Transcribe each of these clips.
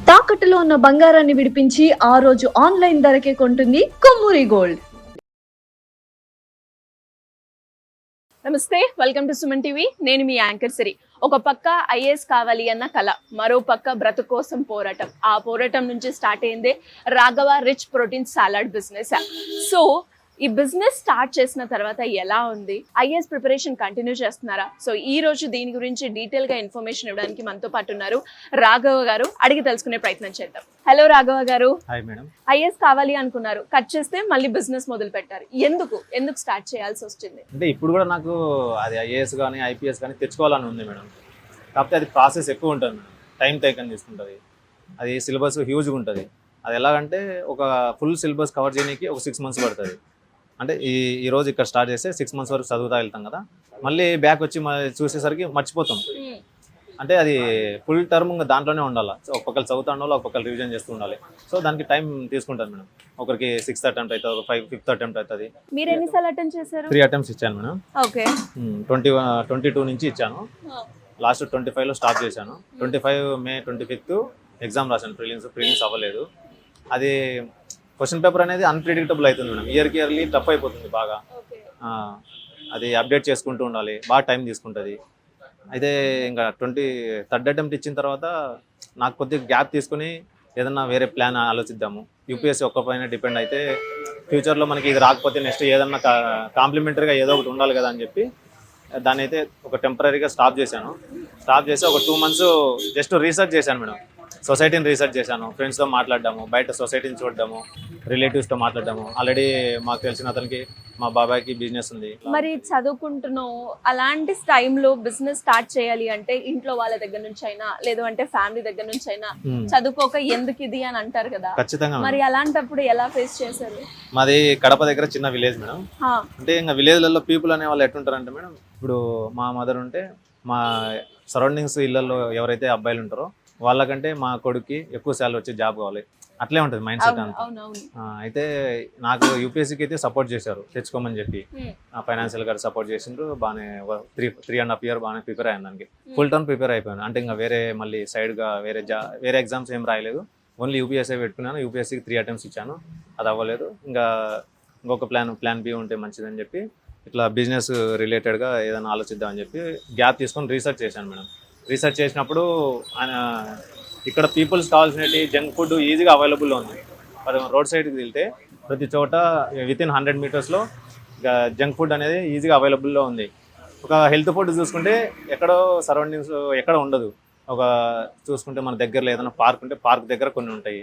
తాకట్టులో ఉన్న బంగారాన్ని విడిపించి ఆ రోజు ఆన్లైన్ ధరకే కొంటుంది కొమ్మూరి గోల్డ్. నమస్తే, వెల్కమ్ టు సుమన్ టీవీ. నేను మీ యాంకర్ సిరి. ఒక పక్క ఐఏఎస్ కావాలి అన్న కళ, మరో పక్క బ్రతుకు కోసం పోరాటం. ఆ పోరాటం నుంచి స్టార్ట్ అయిందే Raghava rich protein salad business. So ఈ బిజినెస్ స్టార్ట్ చేసిన తర్వాత ఎలా ఉంది? ఐఏఎస్ ప్రిపరేషన్ కంటిన్యూ చేస్తున్నారా? సో ఈ రోజు దీని గురించి డీటెయిల్ గా ఇన్ఫర్మేషన్ ఇవ్వడానికి మనతో పాటు ఉన్నారు రాఘవ గారు. అడిగి తెలుసుకునే ప్రయత్నం చేద్దాం. హలో రాఘవ గారు. Hi madam. ఐఏఎస్ కావాలి అనుకున్నారు, కట్ చేస్తే మళ్ళీ బిజినెస్ మొదలు పెట్టారు. ఎందుకు స్టార్ట్ చేయాల్సి వచ్చింది? అంటే ఇప్పుడు కూడా నాకు అది ఐఏఎస్ కానీ ఐపీఎస్ కానీ తెచ్చుకోవాలని ఉంది మేడం. కాకపోతే అది ప్రాసెస్ ఎక్కువ ఉంటుంది మేడం, టైం టేకన్ తీసుకుంటుంది. అది సిలబస్ హ్యూజ్గా ఉంటుంది. అది ఎలాగంటే ఒక ఫుల్ సిలబస్ కవర్ చేయడానికి ఒక 6 months పడుతుంది. అంటే ఈ రోజు ఇక్కడ స్టార్ట్ చేస్తే 6 months వరకు చదువుతా వెళ్తాం కదా, మళ్ళీ బ్యాక్ వచ్చి చూసేసరికి మర్చిపోతాం. అంటే అది ఫుల్ టర్మ్ దాంట్లోనే ఉండాలి. ఒక్కొక్కరు చదువుతా ఉండాలి, ఒక్కొక్కరు రివిజన్ చేస్తూ ఉండాలి. సో దానికి టైం తీసుకుంటాను మేడం. ఒకరికి 6th attempt అవుతుంది, 5th attempt అవుతుంది. మీరు ఎన్నిసార్లు అటెంప్ట్ చేశారు? 3 attempts ఇచ్చాను మేడం. ఓకే. 22 నుంచి ఇచ్చాను. లాస్ట్ 25లో స్టాప్ చేశాను. 25 May 25th ఎగ్జామ్ రాశాను. ప్రిలిమ్స్ అవ్వలేదు. అది క్వశ్చన్ పేపర్ అనేది అన్ప్రిడిక్టబుల్ అవుతుంది మేడం. ఇయర్లీ టఫ్ అయిపోతుంది బాగా. అది అప్డేట్ చేసుకుంటూ ఉండాలి, బాగా టైం తీసుకుంటుంది. అయితే ఇంకా 23rd attempt ఇచ్చిన తర్వాత నాకు కొద్దిగా గ్యాప్ తీసుకుని ఏదన్నా వేరే ప్లాన్ ఆలోచిద్దాము. యూపీఎస్సీ ఒక్కపైన డిపెండ్ అయితే ఫ్యూచర్లో మనకి ఇది రాకపోతే నెక్స్ట్ ఏదన్నా కాంప్లిమెంటరీగా ఏదో ఒకటి ఉండాలి కదా అని చెప్పి దాన్ని అయితే ఒక టెంపరీగా స్టాప్ చేశాను. స్టాప్ చేసి ఒక 2 months జస్ట్ రీసెర్చ్ చేశాను మేడం. సొసైటీని రీసెర్చ్ చేశాను, ఫ్రెండ్స్తో మాట్లాడడాము, బయట సొసైటీని చూడడము, రిలేటివ్స్తో మాట్లాడడాము. ఆల్రెడీ మాకు తెలిసిన అతనికి మా బాబాయ్కి బిజినెస్ ఉంది. మరి చదువుకుంటున్నావు, అలాంటి టైంలో బిజినెస్ స్టార్ట్ చేయాలి అంటే ఇంట్లో వాళ్ళ దగ్గర నుంచి అయినా లేదు అంటే ఫ్యామిలీ దగ్గర నుంచి అయినా చదువుకోక ఎందుకు ఇది అని అంటారు కదా. ఖచ్చితంగా. మరి అలాంటప్పుడు ఎలా ఫేస్ చేశారు? మాది కడప దగ్గర చిన్న విలేజ్ మేడం. అంటే ఇంకా విలేజ్లలో పీపుల్ అనే వాళ్ళు ఎట్టుంటారంటే మేడం, ఇప్పుడు మా మదర్ ఉంటే మా సరౌండింగ్స్ ఇళ్లలో ఎవరైతే అబ్బాయిలు ఉంటారో వాళ్ళకంటే మా కొడుక్కి ఎక్కువ శాలరీ వచ్చే జాబ్ కావాలి, అట్లే ఉంటుంది మైండ్ సెట్ అంతా. అయితే నాకు యూపీఎస్సీకి అయితే సపోర్ట్ చేశారు తెచ్చుకోమని చెప్పి. ఫైనాన్షియల్ గా సపోర్ట్ చేసిండ్రు. బాగానే 3.5 years బాగానే ప్రిపేర్ అయ్యాను. దానికి ఫుల్ టర్మ్ ప్రిపేర్ అయిపోయాను. అంటే ఇంకా వేరే మళ్ళీ సైడ్గా వేరే ఎగ్జామ్స్ ఏం రాయలేదు. ఓన్లీ యూపీఎస్సీ పెట్టుకున్నాను. యూపీఎస్సీకి 3 attempts ఇచ్చాను, అది అవ్వలేదు. ఇంకొక ప్లాన్ బి ఉంటే మంచిదని చెప్పి ఇట్లా బిజినెస్ రిలేటెడ్గా ఏదైనా ఆలోచిద్దామని చెప్పి గ్యాప్ తీసుకొని రీసెర్చ్ చేశాను మేడం. రీసెర్చ్ చేసినప్పుడు ఇక్కడ పీపుల్స్ కావాల్సినవి జంక్ ఫుడ్ ఈజీగా అవైలబుల్లో ఉంది. రోడ్ సైడ్కి వెళ్తే ప్రతి చోట వితిన్ 100 meters జంక్ ఫుడ్ అనేది ఈజీగా అవైలబుల్లో ఉంది. ఒక హెల్త్ ఫుడ్ చూసుకుంటే ఎక్కడో సరౌండింగ్స్ ఎక్కడ ఉండదు. చూసుకుంటే మన దగ్గరలో ఏదైనా పార్క్ ఉంటే పార్క్ దగ్గర కొన్ని ఉంటాయి.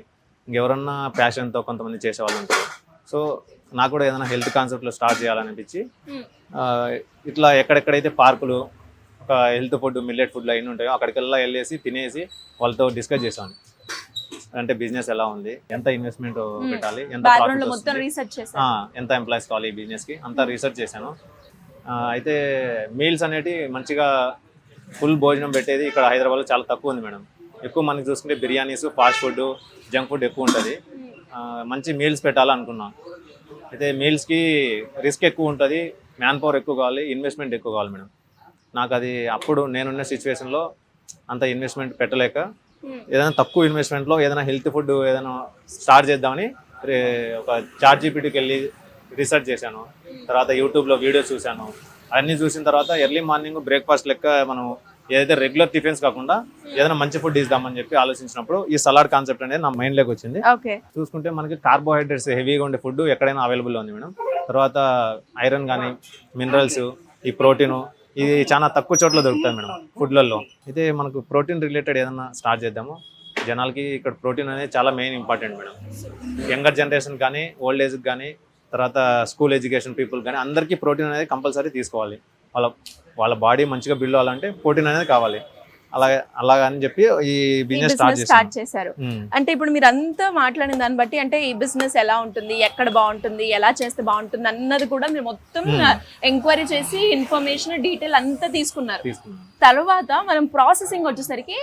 ఇంకెవరన్నా ప్యాషన్తో కొంతమంది చేసేవాళ్ళు ఉంటారు. సో నాకు కూడా ఏదైనా హెల్త్ కాన్సెప్ట్లో స్టార్ట్ చేయాలనిపించి ఇట్లా ఎక్కడెక్కడైతే పార్కులు ఒక హెల్త్ ఫుడ్ మిల్లెట్ ఫుడ్లు అవన్నీ ఉంటాయో అక్కడికి వెళ్ళేసి తినేసి వాళ్ళతో డిస్కస్ చేశాను. అంటే బిజినెస్ ఎలా ఉంది, ఎంత ఇన్వెస్ట్మెంట్ పెట్టాలి, ఎంత ఎంత ఎంప్లాయీస్ కావాలి ఈ బిజినెస్కి, అంతా రీసెర్చ్ చేశాను. అయితే మీల్స్ అనేటివి మంచిగా ఫుల్ భోజనం పెట్టేది ఇక్కడ హైదరాబాద్లో చాలా తక్కువ ఉంది మేడం. ఎక్కువ మనకి చూసుకుంటే biryanis, fast food, junk food ఎక్కువ ఉంటుంది. మంచి మీల్స్ పెట్టాలనుకున్నాం. అయితే మీల్స్కి రిస్క్ ఎక్కువ ఉంటుంది, మ్యాన్ పవర్ ఎక్కువ కావాలి, ఇన్వెస్ట్మెంట్ ఎక్కువ కావాలి మేడం. నాకు అది అప్పుడు నేనున్న సిచ్యువేషన్లో అంత ఇన్వెస్ట్మెంట్ పెట్టలేక ఏదైనా తక్కువ ఇన్వెస్ట్మెంట్లో ఏదైనా హెల్త్ ఫుడ్ ఏదైనా స్టార్ట్ చేద్దామని ఒక ChatGPTకి వెళ్ళి రీసెర్చ్ చేశాను. తర్వాత యూట్యూబ్లో వీడియోస్ చూశాను. అన్నీ చూసిన తర్వాత ఎర్లీ మార్నింగ్ బ్రేక్ఫాస్ట్ లెక్క మనం ఏదైతే రెగ్యులర్ టిఫిన్స్ కాకుండా ఏదైనా మంచి ఫుడ్ ఇద్దామని చెప్పి ఆలోచించినప్పుడు ఈ సలాడ్ కాన్సెప్ట్ అనేది నా మైండ్లోకి వచ్చింది. చూసుకుంటే మనకి కార్బోహైడ్రేట్స్ హెవీగా ఉండే ఫుడ్ ఎక్కడైనా అవైలబుల్ ఉంది మేడం. తర్వాత ఐరన్ కానీ మినరల్స్, ఈ ప్రోటీను ఇది చాలా తక్కువ చోట్ల దొరుకుతాయి మేడం ఫుడ్లలో. అయితే మనకు ప్రోటీన్ రిలేటెడ్ ఏదైనా స్టార్ట్ చేద్దాము. జనాలకి ఇక్కడ ప్రోటీన్ అనేది చాలా main important madam. Younger generation కానీ ఓల్డ్ ఏజ్కి కానీ తర్వాత స్కూల్ ఎడ్యుకేషన్ పీపుల్ కానీ అందరికీ ప్రోటీన్ అనేది కంపల్సరీ తీసుకోవాలి. వాళ్ళ బాడీ మంచిగా బిల్డ్ అవ్వాలంటే ప్రోటీన్ అనేది కావాలి. అలాగా అని చెప్పి ఈ బిజినెస్ స్టార్ట్ చేశారు. అంటే ఇప్పుడు మీరు అంతా మాట్లాడిన దాన్ని బట్టి అంటే ఈ బిజినెస్ ఎలా ఉంటుంది, ఎక్కడ బాగుంటుంది, ఎలా చేస్తే బాగుంటుంది అన్నది కూడా మీరు మొత్తం ఎంక్వైరీ చేసి ఇన్ఫర్మేషన్ డీటెయిల్ అంతా తీసుకున్నారు. తర్వాత మనం ప్రాసెసింగ్ వచ్చేసరికి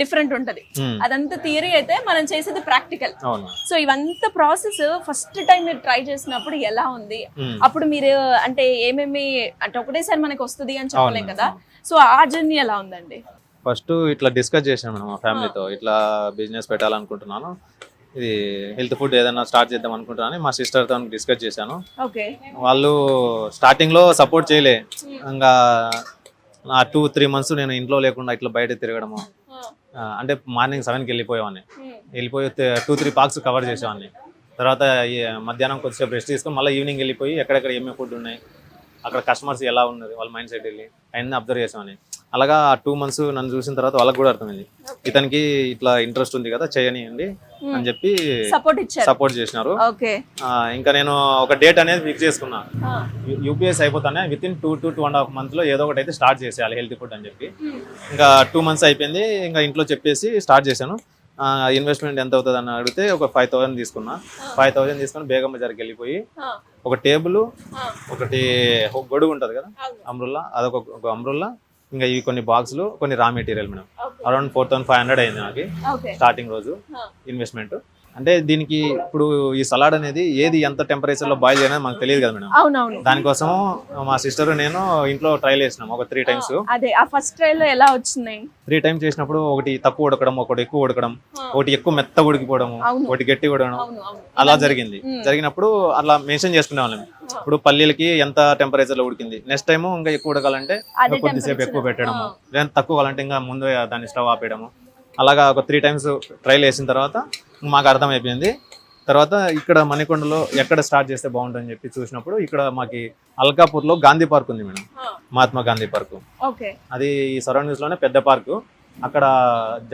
డిఫరెంట్ ఉంటది. అదంతా థియరీ అయితే మనం చేసేది ప్రాక్టికల్. సో ఇవంతా ప్రాసెస్ ఫస్ట్ టైం మీరు ట్రై చేసినప్పుడు ఎలా ఉంది? అప్పుడు మీరు అంటే ఏమేమి అంటే ఒకటేసారి మనకి వస్తుంది అని చెప్పలేం కదా. సో ఆ జర్నీ ఎలా ఉందండి? ఫస్ట్ ఇట్లా డిస్కస్ చేసాను మేడం మా ఫ్యామిలీతో, ఇట్లా బిజినెస్ పెట్టాలనుకుంటున్నాను, ఇది హెల్త్ ఫుడ్ ఏదైనా స్టార్ట్ చేద్దాం అనుకుంటున్నాను మా సిస్టర్తో డిస్కస్ చేశాను. ఓకే. వాళ్ళు స్టార్టింగ్లో సపోర్ట్ చేయలే, ఇంకా 2-3 months నేను ఇంట్లో లేకుండా ఇట్లా బయట తిరగడము, అంటే మార్నింగ్ 7కి వెళ్ళిపోయేవాడిని, వెళ్ళిపోయి 2-3 parks కవర్ చేసేవాడిని. తర్వాత మధ్యాహ్నం కొద్దిసేపు రెస్ట్ తీసుకొని మళ్ళీ ఈవినింగ్ వెళ్ళిపోయి ఎక్కడెక్కడ ఏమేమి ఫుడ్ ఉన్నాయి, అక్కడ కస్టమర్స్ ఎలా ఉన్నది, వాళ్ళ మైండ్ సెట్ వెళ్ళి అవన్నీ అబ్జర్వ్ చేసామని. అలాగా 2 months నన్ను చూసిన తర్వాత వాళ్ళకి కూడా అర్థమైంది, ఇతనికి ఇట్లా ఇంట్రెస్ట్ ఉంది కదా చేయనియండి అని చెప్పి సపోర్ట్ చేసినారు. ఇంకా నేను ఒక డేట్ అనేది ఫిక్స్ చేసుకున్నా, యూపీఎస్ అయిపోతానే within 2 to 2.5 months health ఒకటి అయితే స్టార్ట్ చేసేయాలి హెల్త్ ఫుడ్ అని చెప్పి. ఇంకా 2 months అయిపోయింది, ఇంకా ఇంట్లో చెప్పేసి స్టార్ట్ చేశాను. ఇన్వెస్ట్మెంట్ ఎంత అవుతుంది అని అడిగితే ఒక 5,000 తీసుకున్నా. 5,000 తీసుకొని బేగం బజార్కి వెళ్ళిపోయి ఒక టేబుల్, ఒకటి గొడుగు ఉంటుంది కదా అంబ్రుల్లా, అదొక అంబ్రుల్లా, ఇంకా ఇవి కొన్ని బాక్సులు, కొన్ని రా మెటీరియల్ మేడం. అరౌండ్ 4,500 అయింది నాకు స్టార్టింగ్ రోజు ఇన్వెస్ట్మెంట్. అంటే దీనికి ఇప్పుడు ఈ సలాడ్ అనేది ఏది ఎంత టెంపరేచర్ లో బాయిల్ చేయఅనేది మనకు తెలియదు కదా మేడం. దానికోసం మా సిస్టర్ నేను ఇంట్లో ట్రైల్ చేసినాం ఒక 3 times. అదే ఆ ఫస్ట్ ట్రైల్ లో ఎలా వచ్చినాయి? 3 times చేసినప్పుడు ఒకటి తక్కువ ఉడకడం, ఒకటి ఎక్కువ ఉడకడం, ఒకటి ఎక్కువ మెత్త ఉడికిపోవడం, ఒకటి గట్టి ఉడకడం, అలా జరిగింది. జరిగినప్పుడు అట్లా మెన్షన్ చేసుకునే వాళ్ళం, ఇప్పుడు పల్లీలకి ఎంత టెంపరేచర్ లో ఉడికింది, నెక్స్ట్ టైం ఇంకా ఎక్కువ ఉడకాలంటే కొద్దిసేపు ఎక్కువ పెట్టడము, లేదా తక్కువ కావాలంటే ఇంకా ముందు దాన్ని స్టవ్ ఆపేయడము. అలాగా ఒక 3 times ట్రైల్ వేసిన తర్వాత మాకు అర్థమైపోయింది. తర్వాత ఇక్కడ మణికొండలో ఎక్కడ స్టార్ట్ చేస్తే బాగుంటుందని చెప్పి చూసినప్పుడు ఇక్కడ మాకి అల్కాపూర్లో గాంధీ పార్క్ ఉంది మేడం, మహాత్మా గాంధీ పార్క్. అది ఈ సరౌండింగ్స్ లోనే పెద్ద పార్కు. అక్కడ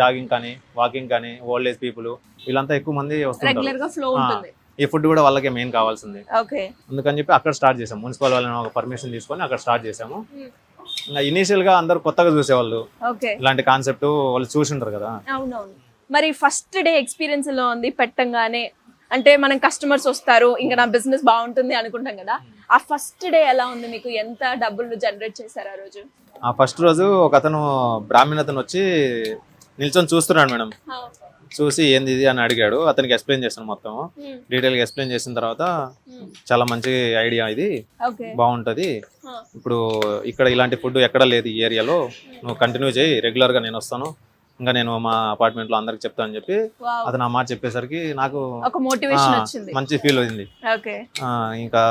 జాగింగ్ కానీ వాకింగ్ కానీ ఓల్డ్ ఏజ్ పీపుల్ వీళ్ళంతా ఎక్కువ మంది వస్తుంటారు. ఈ ఫుడ్ కూడా వాళ్ళకే మెయిన్ కావాల్సింది, అందుకని చెప్పి అక్కడ స్టార్ట్ చేసాము. మున్సిపల్ వాళ్ళని ఒక పర్మిషన్ తీసుకొని అక్కడ స్టార్ట్ చేసాము. ఇనీషియల్ గా అందరు కొత్తగా చూసేవాళ్ళు, ఇలాంటి కాన్సెప్ట్ వాళ్ళు చూసింటారు కదా. మరి ఫస్ట్ డే ఎక్స్పీరియన్స్ లో ఉంది పెట్టంగానే, అంటే మనం కస్టమర్స్ వస్తారు ఇంకా నా బిజినెస్ బాగుంటుంది అనుకుంటాం కదా, ఆ ఫస్ట్ డే ఎలా ఉంది మీకు? ఎంత డబ్బులు జనరేట్ చేశారు ఆ రోజు? ఆ ఫస్ట్ రోజు ఒక అతను బ్రాహ్మణ్ అతను వచ్చి నిల్చొని చూస్తున్నాడు మేడం. చూసి ఏంది ఇది అని అడిగాడు. అతనికి ఎక్స్ప్లెయిన్ చేస్తాను మొత్తం డీటెయిల్ గా. ఎక్స్ప్లెయిన్ చేసిన తర్వాత చాలా మంచి ఐడియా, ఇది బాగుంటది, ఇప్పుడు ఇక్కడ ఇలాంటి ఫుడ్ ఎక్కడ లేదు ఈ ఏరియాలో, నువ్వు కంటిన్యూ చేయి, రెగ్యులర్ గా నేను వస్తాను, ఇంకా నేను మా అపార్ట్మెంట్ లో అందరికి చెప్తా అని చెప్పి అతను ఆ మాట చెప్పేసరికి నాకు మంచి ఫీల్ అయింది. ఇంకా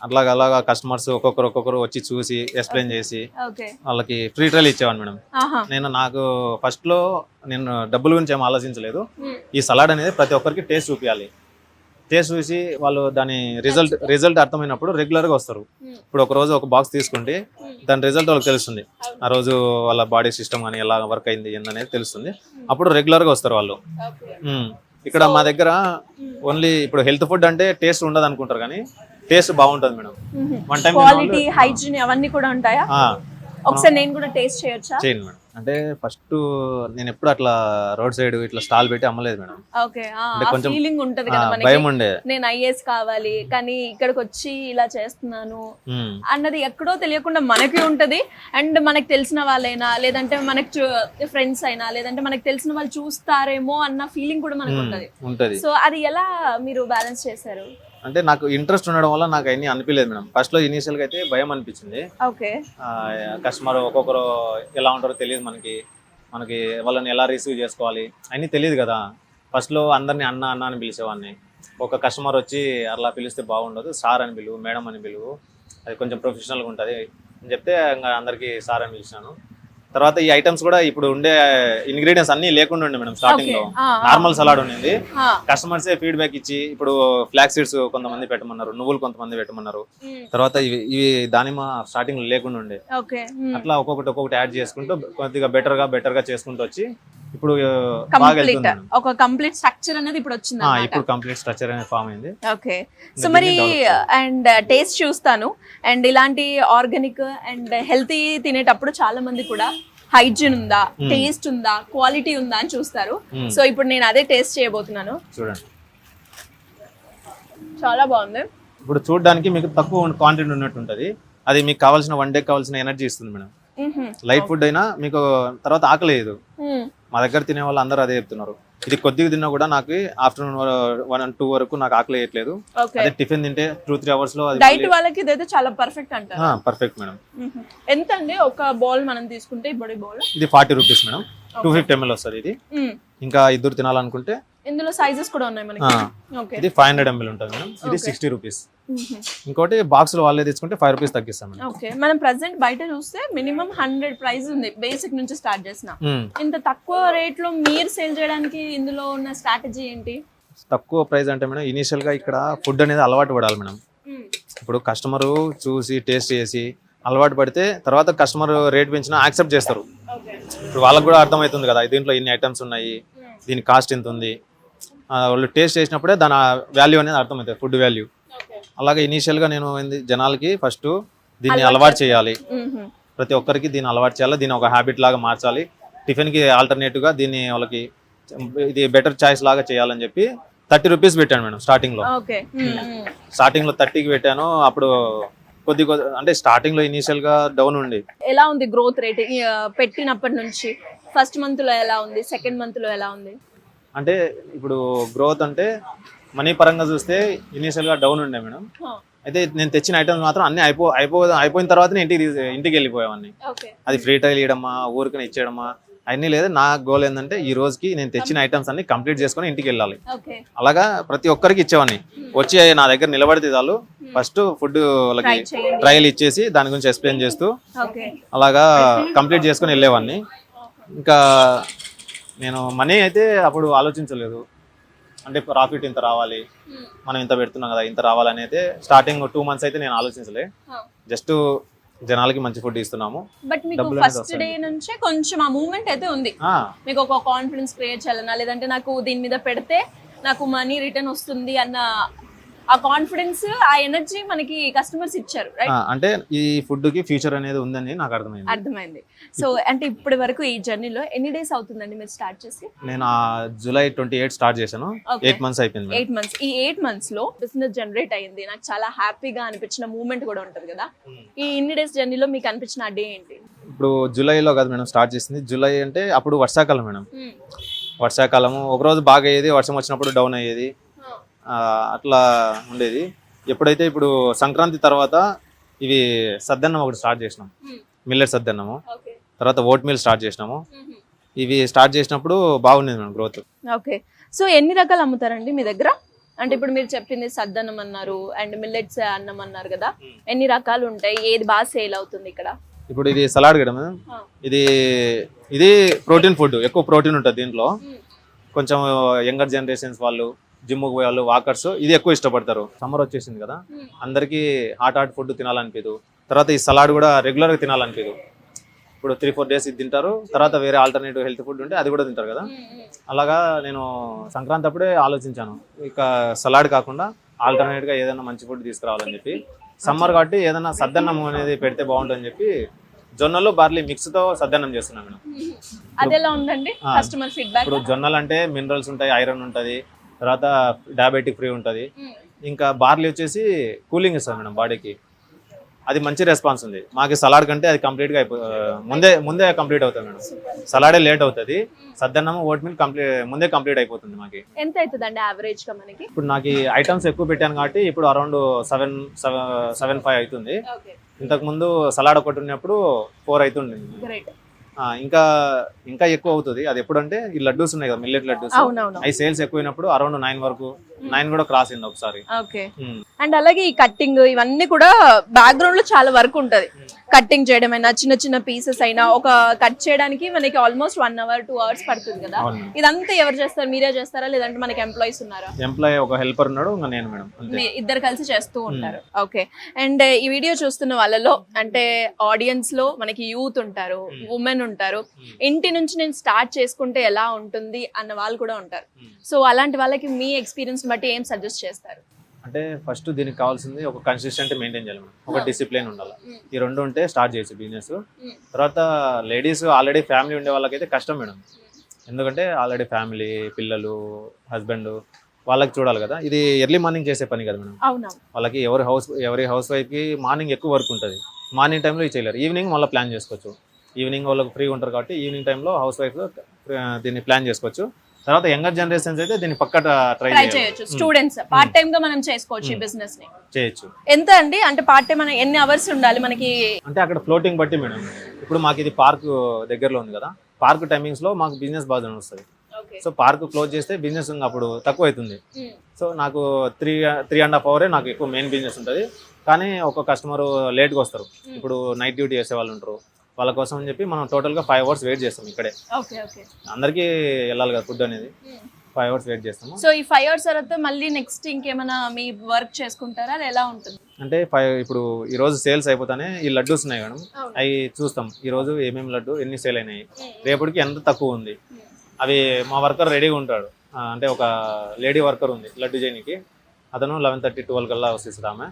అలాగా కస్టమర్స్ ఒక్కొక్కరు వచ్చి చూసి ఎక్స్ప్లెయిన్ చేసి వాళ్ళకి ఫ్రీ ట్రయల్ ఇచ్చేవాను మేడం. నాకు ఫస్ట్ లో నేను డబ్బుల గురించి ఏం ఆలోచించలేదు. ఈ సలాడ్ అనేది ప్రతి ఒక్కరికి టేస్ట్ చూపించాలి, టేస్ట్ చూసి వాళ్ళు దాని రిజల్ట్ అర్థమైనప్పుడు రెగ్యులర్ గా వస్తారు. ఇప్పుడు ఒక రోజు ఒక బాక్స్ తీసుకుంటే దాని రిజల్ట్ వాళ్ళకి తెలుస్తుంది, ఆ రోజు వాళ్ళ బాడీ సిస్టమ్ కానీ ఎలా వర్క్ అయింది ఏందనేది తెలుస్తుంది, అప్పుడు రెగ్యులర్ గా వస్తారు వాళ్ళు. ఇక్కడ మా దగ్గర ఓన్లీ ఇప్పుడు హెల్త్ ఫుడ్ అంటే టేస్ట్ ఉండదు అనుకుంటారు, కానీ టేస్ట్ బాగుంటది madam. One time quality, hygiene అవన్నీ కూడా ఉంటాయా? ఒకసారి నేను కూడా టేస్ట్ చేయొచ్చా? చేయండి మేడం. అంటే ఫస్ట్ నేను ఎప్పుడు అట్లా రోడ్ సైడ్ ఇట్లా స్టాల్ పెట్టి అమ్మలేదు మేడం. కొంచెం ఫీలింగ్ ఉంటది కదా మనకి, భయం ఉండే, నేను ఐఏఎస్ కావాలి కానీ ఇక్కడికి వచ్చి ఇలా చేస్తున్నాను అన్నది ఎక్కడో తెలియకుండా మనకి ఉంటది. అండ్ మనకు తెలిసిన వాళ్ళైనా, లేదంటే మనకి ఫ్రెండ్స్ అయినా, లేదంటే మనకు తెలిసిన వాళ్ళు చూస్తారేమో అన్న ఫీలింగ్ కూడా మనకు ఉంటది. సో అది ఎలా మీరు బ్యాలెన్స్ చేశారు? అంటే నాకు ఇంట్రెస్ట్ ఉండడం వల్ల నాకు అన్ని అనిపించలేదు మేడం. ఫస్ట్ లో ఇనీషియల్ గా అయితే భయం అనిపించింది. కస్టమర్ ఒక్కొక్కరు ఎలా ఉంటారో తెలియదు మనకి వాళ్ళని ఎలా రిసీవ్ చేసుకోవాలి అని తెలియదు కదా. ఫస్ట్ లో అందరినీ అన్న అని పిలిచేవాడిని. ఒక కస్టమర్ వచ్చి అలా పిలిస్తే బాగుండదు, సార్ అని పిలువు, మేడం అని పిలువు, అది కొంచెం ప్రొఫెషనల్గా ఉంటుంది అని చెప్తే ఇంకా అందరికి సార్ అని పిలిచాను. తర్వాత ఈ ఐటమ్స్ కూడా ఇప్పుడు ఉండే ఇంగ్రీడియంట్స్ అన్ని లేకుండా ఉండే మేడం. స్టార్టింగ్ లో నార్మల్ సలాడ్ ఉండింది, కస్టమర్సే ఫీడ్బ్యాక్ ఇచ్చి ఇప్పుడు ఫ్లాక్స్ సీడ్స్ కొంతమంది పెట్టమన్నారు, నువ్వులు కొంతమంది పెట్టమన్నారు. తర్వాత ఇవి దానిమ్మ స్టార్టింగ్ లో లేకుండా ఉండే, అట్లా ఒక్కొక్కటి యాడ్ చేసుకుంటూ కొద్దిగా బెటర్ గా చేసుకుంటూ వచ్చి ఇప్పుడు ఒక కంప్లీట్ స్ట్రక్చర్ అనేది ఇప్పుడు వచ్చింది. ఇప్పుడు కంప్లీట్ స్ట్రక్చర్ అనేది ఫామ్ అయింది. ఓకే, సో మరి అండ్ టేస్ట్ చూస్తాను. అండ్ ఇలాంటి ఆర్గానిక్ అండ్ హెల్తీ తినేటప్పుడు చాలా మంది కూడా హైజీన్ ఉందా, టేస్ట్ ఉందా, క్వాలిటీ ఉందా అని చూస్తారు. సో ఇప్పుడు నేను అదే టేస్ట్ చేయబోతున్నాను. చూడండి, చాలా బాగుంది. ఇప్పుడు చూడడానికి మీకు తక్కువ క్వాంటిటీ ఉన్నట్టు ఉంటది, అది మీకు కావాల్సిన 1 డే కావాల్సిన ఎనర్జీ ఇస్తుంది మేడం. లైట్ ఫుడ్ అయినా మీకు తర్వాత ఆకలేదు, మా దగ్గర తినే వాళ్ళు అందరూ అదే చెప్తున్నారు. ఇది కొద్దిగా తిన్నా కూడా నాకు ఆఫ్టర్నూన్ 1 and 2 వరకు నాకు ఆకలి వేయట్లేదు. అదే టిఫిన్ తింటే 2-3 hours లో డైట్ వాళ్ళకి ఇదైతే చాలా పర్ఫెక్ట్ అంటారు. Perfect madam. ఎంత అండి ఒక బౌల్ మనం తీసుకుంటే ఇప్పుడు బౌల్? ఇది 40 రూపీస్ మేడం. 250 ml వస్తుంది ఇది. ఇంకా ఇద్దరు తినాలనుకుంటే ఇందులో సైజెస్ కూడా ఉన్నాయి మనకి. ఓకే, ఇది 500 ml ఉంటుంది మేడం. ఇది 60 రూపీస్. ఇంకోటి బాక్స్ లో వాళ్ళే తీసుకుంటే 5 రూపీస్ తగ్గిస్తాం మేడం. ఓకే, మనం ప్రెసెంట్ బయట చూస్తే మినిమం 100 ప్రైస్ ఉంది బేసిక్ నుంచి స్టార్ట్ చేసిన. ఇంత తక్కువ రేట్ లో మీరు సేల్ చేయడానికి ఇందులో ఉన్న స్ట్రాటజీ ఏంటి? తక్కువ ప్రైస్ అంటే మేడం ఇనీషియల్ గా ఇక్కడ ఫుడ్ అనేది అలవాటు పడాలి మేడం. ఇప్పుడు కస్టమర్ చూసి టేస్ట్ చేసి అలవాటు పడితే తర్వాత కస్టమర్ రేట్ పెంచినా యాక్సెప్ట్ చేస్తారు. ఇప్పుడు వాళ్ళకి కూడా అర్థమవుతుంది కదా దీంట్లో ఇన్ని ఐటమ్స్ ఉన్నాయి, దీని కాస్ట్ ఎంత ఉంది, వాళ్ళు టేస్ట్ చేసినప్పుడే దాని వాల్యూ అనేది అర్థమవుతుంది, ఫుడ్ వాల్యూ. అలాగే ఇనీషియల్గా నేను జనాలకి ఫస్ట్ దీన్ని అలవాటు చేయాలి, ప్రతి ఒక్కరికి దీన్ని అలవాటు చేయాలి, దీన్ని ఒక హ్యాబిట్ లాగా మార్చాలి. టిఫిన్కి ఆల్టర్నేటివ్గా దీన్ని వాళ్ళకి ఇది బెటర్ చాయిస్ లాగా చేయాలని చెప్పి 30 రూపీస్ పెట్టాను మేడం స్టార్టింగ్లో. స్టార్టింగ్లో 30కి పెట్టాను. అప్పుడు కొద్ది అంటే స్టార్టింగ్లో ఇనీషియల్గా డౌన్ ఉండి. ఎలా ఉంది గ్రోత్ రేట్ పెట్టినప్పటి నుంచి? ఫస్ట్ మంత్లో ఎలా ఉంది, సెకండ్ మంత్లో ఎలా ఉంది? అంటే ఇప్పుడు గ్రోత్ అంటే మనీ పరంగా చూస్తే ఇనీషియల్గా డౌన్ ఉండే మేడం. అయితే నేను తెచ్చిన ఐటమ్స్ మాత్రం అన్ని అయిపోయిన తర్వాతనే ఇంటికి వెళ్ళిపోయామని. అది ఫ్రీ టైల్ ఇవ్వడమా ఊరికనే ఇచ్చేయడమా అన్నీ లేదు. నా గోల్ ఏంటంటే ఈ రోజుకి నేను తెచ్చిన ఐటమ్స్ అన్ని కంప్లీట్ చేసుకొని ఇంటికి వెళ్ళాలి. అలాగా ప్రతి ఒక్కరికి ఇచ్చేవాడిని. వచ్చి నా దగ్గర నిలబడితే చాలు ఫస్ట్ ఫుడ్ వాళ్ళకి ట్రయల్ ఇచ్చేసి దాని గురించి ఎక్స్ప్లెయిన్ చేస్తూ అలాగా కంప్లీట్ చేసుకొని వెళ్ళేవాడిని. ఇంకా నేను మనీ అయితే అప్పుడు ఆలోచించలేదు. అంటే ప్రాఫిట్ ఇంత రావాలి, మనం ఇంత పెడుతున్నాం కదా ఇంత రావాలని అయితే స్టార్టింగ్ 2 months అయితే నేను ఆలోచించలే. జస్ట్ జనాలకి మంచి ఫుడ్ ఇస్తున్నాము. బట్ మీకు ఫస్ట్ డే నుంచే కొంచెం ఆ మూవ్మెంట్ అయితే ఉంది, మీకు ఒక కాన్ఫిడెన్స్ క్రియేట్ చేయాలన్నా లేదంటే నాకు దీని మీద పెడితే నాకు మనీ రిటర్న్ వస్తుంది అన్న ఆ కాన్ఫిడెన్స్, ఆ ఎనర్జీ మనకి కస్టమర్స్ ఇచ్చారు. అంటే ఈ ఫుడ్ కి ఫ్యూచర్ అనేది ఉందని నాకు అర్థమైంది. సో అంటే ఇప్పటి వరకు ఈ జర్నీలో ఎన్ని డేస్ అవుతుందండి మీరు స్టార్ట్ చేసి? నేను July 28 స్టార్ట్ చేశాను. 8 months అయిపోయింది. 8 months. ఈ 8 months లో బిజినెస్ జనరేట్ అయింది, నాకు చాలా హ్యాపీగా అనిపించిన మూమెంట్ కూడా ఉంటది కదా. ఈ ఇన్ని డేస్ జర్నీలో మీకు అనిపించిన డే ఏంటి? ఇప్పుడు జూలైలో కదా మేడం స్టార్ట్ చేసింది. జూలై అంటే అప్పుడు వర్షాకాలం మేడం. వర్షాకాలము ఒకరోజు బాగా అయ్యేది, వర్షం వచ్చినప్పుడు డౌన్ అయ్యేది, అట్లా ఉండేది. ఎప్పుడైతే ఇప్పుడు సంక్రాంతి తర్వాత ఇవి సద్దన్నం ఒకటి స్టార్ట్ చేసినాం, మిల్లెట్ సద్దన్నము. తర్వాత ఓట్ మీల్ స్టార్ట్ చేసినాము. ఇవి స్టార్ట్ చేసినప్పుడు బాగుండేది మేడం గ్రోత్. ఓకే, సో ఎన్ని రకాలు అమ్ముతారండి మీ దగ్గర? అంటే ఇప్పుడు మీరు చెప్పింది సద్దన్నం అన్నారు అండ్ మిల్లెట్స్ అన్నం అన్నారు కదా, ఎన్ని రకాలు ఉంటాయి, ఏది బాగా సేల్ అవుతుంది ఇక్కడ? ఇప్పుడు ఇది సలాడ్ కదా మేడం. ఇది ప్రోటీన్ ఫుడ్, ఎక్కువ ప్రోటీన్ ఉంటుంది దీంట్లో. కొంచెం యంగర్ జనరేషన్స్ వాళ్ళు, జిమ్కి పోయే వాళ్ళు, వాకర్స్ ఇది ఎక్కువ ఇష్టపడతారు. సమ్మర్ వచ్చేసింది కదా, అందరికీ హాట్ ఫుడ్ తినాలనిపించదు. తర్వాత ఈ సలాడ్ కూడా రెగ్యులర్గా తినాలనిపించదు. ఇప్పుడు 3-4 days ఇది తింటారు, తర్వాత వేరే ఆల్టర్నేటివ్ హెల్త్ ఫుడ్ ఉంటే అది కూడా తింటారు కదా. అలాగా నేను సంక్రాంతి అప్పుడే ఆలోచించాను, ఇక సలాడ్ కాకుండా ఆల్టర్నేట్గా ఏదైనా మంచి ఫుడ్ తీసుకురావాలని చెప్పి. సమ్మర్ కాబట్టి ఏదైనా సద్దన్నం అనేది పెడితే బాగుంటుందని చెప్పి జొన్నలు బార్లీ మిక్స్ తో సద్దన్నం చేస్తున్నాను మేడం. అదెలా ఉందండి కస్టమర్ ఫీడ్బ్యాక్? ఇప్పుడు జొన్నలు అంటే మినరల్స్ ఉంటాయి, ఐరన్ ఉంటుంది, తర్వాత డయాబెటిక్ ఫ్రీ ఉంటుంది. ఇంకా బార్లీ వచ్చేసి కూలింగ్ ఇస్తుంది మేడం బాడీకి. అది మంచి రెస్పాన్స్ ఉంది. మాకు సలాడ్ కంటే అది కంప్లీట్గా ముందే కంప్లీట్ అవుతుంది మేడం. సలాడే లేట్ అవుతుంది, సద్దన్నం ఓట్ మీల్ ముందే కంప్లీట్ అయిపోతుంది. మాకు ఎంత అవుతుందండి యావరేజ్ గా మనకి? ఇప్పుడు నాకు ఐటమ్స్ ఎక్కువ పెట్టాను కాబట్టి ఇప్పుడు అరౌండ్ 7-5 అవుతుంది. ఇంతకు ముందు సలాడ్ ఒకటి ఉన్నప్పుడు 4 అవుతుంది. ఇంకా ఎక్కువ అవుతుంది. అది ఎప్పుడంటే ఈ లడ్డూస్ ఉన్నాయి కదా, మిల్లెట్ లడ్డూస్, అవి సేల్స్ ఎక్కువైనప్పుడు అరౌండ్ 9 వరకు, 9 కూడా క్రాస్ అయింది ఒకసారి. అండ్ అలాగే ఈ కట్టింగ్ ఇవన్నీ కూడా బ్యాక్గ్రౌండ్ లో చాలా వర్క్ ఉంటది. కట్టింగ్ చేయడం అయినా, చిన్న చిన్న పీసెస్ అయినా, ఒక కట్ చేయడానికి మనకి ఆల్మోస్ట్ 1 hour 2 hours పడుతుంది కదా. ఇదంతా ఎవరు చేస్తారు, మీరే చేస్తారా లేదంటే మనకి ఎంప్లాయీస్ ఉన్నారా? ఎంప్లాయీ ఒక హెల్పర్ ఉన్నాడు, నేను మేడం, ఇద్దరు కలిసి చేస్తూ ఉంటారు. ఓకే, అండ్ ఈ వీడియో చూస్తున్న వాళ్ళలో అంటే ఆడియన్స్ లో మనకి యూత్ ఉంటారు, ఉమెన్ ఉంటారు, ఇంటి నుంచి నేను స్టార్ట్ చేసుకుంటే ఎలా ఉంటుంది అన్న వాళ్ళు కూడా ఉంటారు. సో అలాంటి వాళ్ళకి మీ ఎక్స్పీరియన్స్ బట్టి ఏం సజెస్ట్ చేస్తారు? అంటే ఫస్ట్ దీనికి కావాల్సింది ఒక కన్సిస్టెంట్ మెయింటైన్ చేయాలి, ఒక డిసిప్లిన్ ఉండాలి. ఈ రెండు ఉంటే స్టార్ట్ చేయొచ్చు బిజినెస్. తర్వాత లేడీస్ ఆల్రెడీ ఫ్యామిలీ ఉండే వాళ్ళకైతే కష్టం మేడం, ఎందుకంటే ఆల్రెడీ ఫ్యామిలీ, పిల్లలు, హస్బెండ్ వాళ్ళకి చూడాలి కదా. ఇది ఎర్లీ మార్నింగ్ చేసే పని కదా మేడం. వాళ్ళకి ఎవరి హౌస్ వైఫ్కి మార్నింగ్ ఎక్కువ వర్క్ ఉంటుంది, మార్నింగ్ టైంలో ఇది చేయలేరు. ఈవినింగ్ మళ్ళీ ప్లాన్ చేసుకోవచ్చు. ఈవినింగ్ వాళ్ళకి ఫ్రీ ఉంటారు కాబట్టి ఈవినింగ్ టైంలో హౌస్ వైఫ్ దీన్ని ప్లాన్ చేసుకోవచ్చు. తర్వాత యంగర్ జనరేషన్స్ అయితే దీన్ని పక్క ట్రై చేయొచ్చు. స్టూడెంట్స్ పార్ట్ టైం గా మనం చేసుకోవచ్చు ఈ బిజినెస్ ని. చేయొచ్చు. ఎంత అండి అంటే పార్ట్ టైం ఎన్ని అవర్స్ ఉండాలి మనకి? అంటే అక్కడ ఫ్లోటింగ్ బట్టి మేడం. ఇప్పుడు మాకు ఇది పార్క్ దగ్గరలో ఉంది కదా, పార్క్ టైమింగ్స్ లో మాకు బిజినెస్ బాగా వస్తుంది. సో పార్క్ క్లోజ్ చేస్తే బిజినెస్ అప్పుడు తక్కువ అవుతుంది. సో నాకు 3.5 అవరే నాకు ఎక్కువ మెయిన్ బిజినెస్ ఉంటుంది. కానీ ఒక కస్టమర్ లేట్గా వస్తారు. ఇప్పుడు నైట్ డ్యూటీ చేసే వాళ్ళు ఉంటారు, వాళ్ళ కోసం అని చెప్పి మనం టోటల్గా 5 అవర్స్ వెయిట్ చేస్తాం ఇక్కడే. అందరికీ వెళ్ళాలి కదా ఫుడ్ అనేది. 5 అవర్స్ వెయిట్ చేస్తాము. సో ఈ 5 అవర్స్ తర్వాత మళ్ళీ నెక్స్ట్ ఇంకేమైనా మీ వర్క్ చేసుకుంటారా, అది ఎలా ఉంటుంది? అంటే ఇప్పుడు ఈ రోజు సేల్స్ అయిపోతానే ఈ లడ్డూస్ ఉన్నాయి మేడం, అవి చూస్తాం ఈ రోజు ఏమేమి లడ్డు ఎన్ని సేల్ అయినాయి, రేపటికి ఎంత తక్కువ ఉంది. అవి మా వర్కర్ రెడీగా ఉంటాడు. అంటే ఒక లేడీ వర్కర్ ఉంది లడ్డు చేయడానికి, అతను 11:30, 12 కల్లా వస్తుంది. ఆమె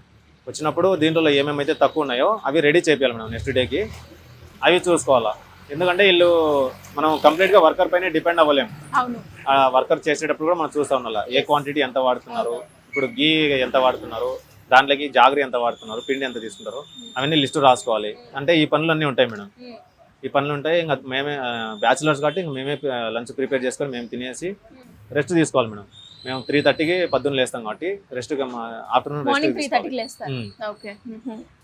వచ్చినప్పుడు దీంట్లో ఏమేమైతే తక్కువ ఉన్నాయో అవి రెడీ చేయాలి మేడం. నెక్స్ట్ డేకి అవి చూసుకోవాలా. ఎందుకంటే వీళ్ళు మనం కంప్లీట్గా వర్కర్ పైన డిపెండ్ అవ్వలేము. ఆ వర్కర్ చేసేటప్పుడు కూడా మనం చూస్తూ ఉండాలి ఏ క్వాంటిటీ ఎంత వాడుతున్నారు, ఇప్పుడు గీ ఎంత వాడుతున్నారు, దాంట్లోకి జాగరి ఎంత వాడుతున్నారు, పిండి ఎంత తీసుకుంటారు, అవన్నీ లిస్టు రాసుకోవాలి. అంటే ఈ పనులు అన్నీ ఉంటాయి మేడం. ఈ పనులు ఉంటాయి. ఇంకా మేమే బ్యాచిలర్స్ కాబట్టి ఇంకా మేమే లంచ్ ప్రిపేర్ చేసుకొని మేము తినేసి రెస్ట్ తీసుకోవాలి మేడం. మేము 3:30కి పొద్దున్న లేస్తాం కాబట్టి రెస్ట్ ఆఫ్టర్నూన్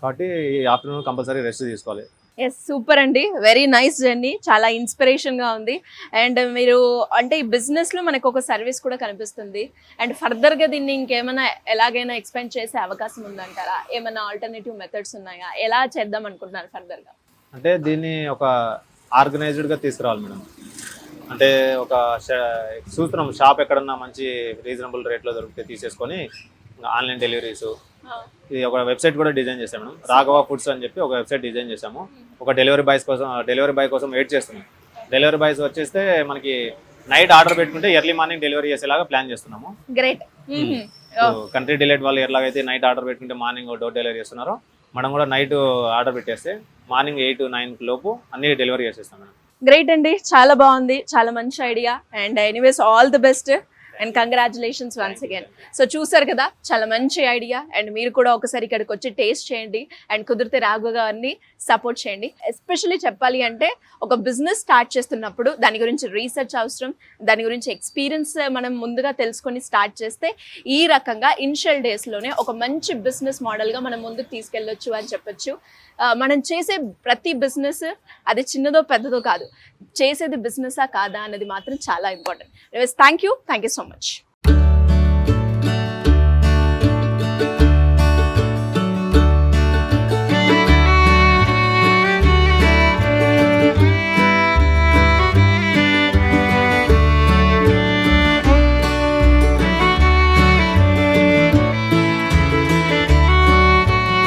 కాబట్టి ఆఫ్టర్నూన్ కంపల్సరీ రెస్ట్ తీసుకోవాలి. ఎస్, సూపర్ అండి, వెరీ నైస్ జర్నీ, చాలా ఇన్స్పిరేషన్గా ఉంది. అండ్ మీరు అంటే ఈ బిజినెస్లో మనకు ఒక సర్వీస్ కూడా కనిపిస్తుంది. అండ్ ఫర్దర్గా దీన్ని ఇంకేమైనా ఎలాగైనా ఎక్స్పెండ్ చేసే అవకాశం ఉందంటారా? ఏమైనా ఆల్టర్నేటివ్ మెథడ్స్ ఉన్నాయా? ఎలా చేద్దాం అనుకుంటున్నారు ఫర్దర్గా? అంటే దీన్ని ఒక ఆర్గనైజ్డ్గా తీసుకురావాలి మేడం. అంటే ఒక సూత్రం షాప్ ఎక్కడన్నా మంచి రీజనబుల్ రేట్లో దొరికితే తీసేసుకొని ఆన్లైన్ డెలివరీస్, ఇది ఒక వెబ్సైట్ కూడా డిజైన్ చేసాము మేడం. రాఘవ ఫుడ్స్ అని చెప్పి ఒక వెబ్సైట్ డిజైన్ చేసాము. ఒక డెలివరీ బాయ్ కోసం వెయిట్ చేస్తున్నాం. డెలివరీ బాయ్స్ వచ్చేస్తే మనకి నైట్ ఆర్డర్ పెట్టుకుంటే ఎర్లీ మార్నింగ్ డెలివరీ చేసేలాగా ప్లాన్ చేస్తున్నాము. గ్రేట్. కంట్రీ డిలైట్ వాళ్ళు ఎలాగైతే నైట్ ఆర్డర్ పెట్టుకుంటే మార్నింగ్ డోర్ డెలివరీ చేస్తున్నారో, మనం కూడా నైట్ ఆర్డర్ పెట్టేస్తే మార్నింగ్ 8 to 9 లోపు అన్ని డెలివరీ చేసేస్తాం మేడం. గ్రేట్ అండి, చాలా బాగుంది, చాలా మంచి idea. And anyways all the best and congratulations once again. So చూసారు కదా, చాలా మంచి ఐడియా. అండ్ మీరు కూడా ఒకసారి ఇక్కడికి వచ్చి టేస్ట్ చేయండి అండ్ కుదిరితే రాఘవ గారిని సపోర్ట్ చేయండి. ఎస్పెషల్లీ చెప్పాలి అంటే ఒక బిజినెస్ స్టార్ట్ చేస్తున్నప్పుడు దాని గురించి రీసెర్చ్ అవసరం, దాని గురించి ఎక్స్పీరియన్స్ మనం ముందుగా తెలుసుకొని స్టార్ట్ చేస్తే ఈ రకంగా ఇనిషియల్ డేస్లోనే ఒక మంచి బిజినెస్ మోడల్గా మనం ముందుకు తీసుకెళ్ళొచ్చు అని చెప్పొచ్చు. మనం చేసే ప్రతి బిజినెస్ అది చిన్నదో పెద్దదో కాదు, చేసేది బిజినెసా కాదా అన్నది మాత్రం చాలా important. Thank you so much.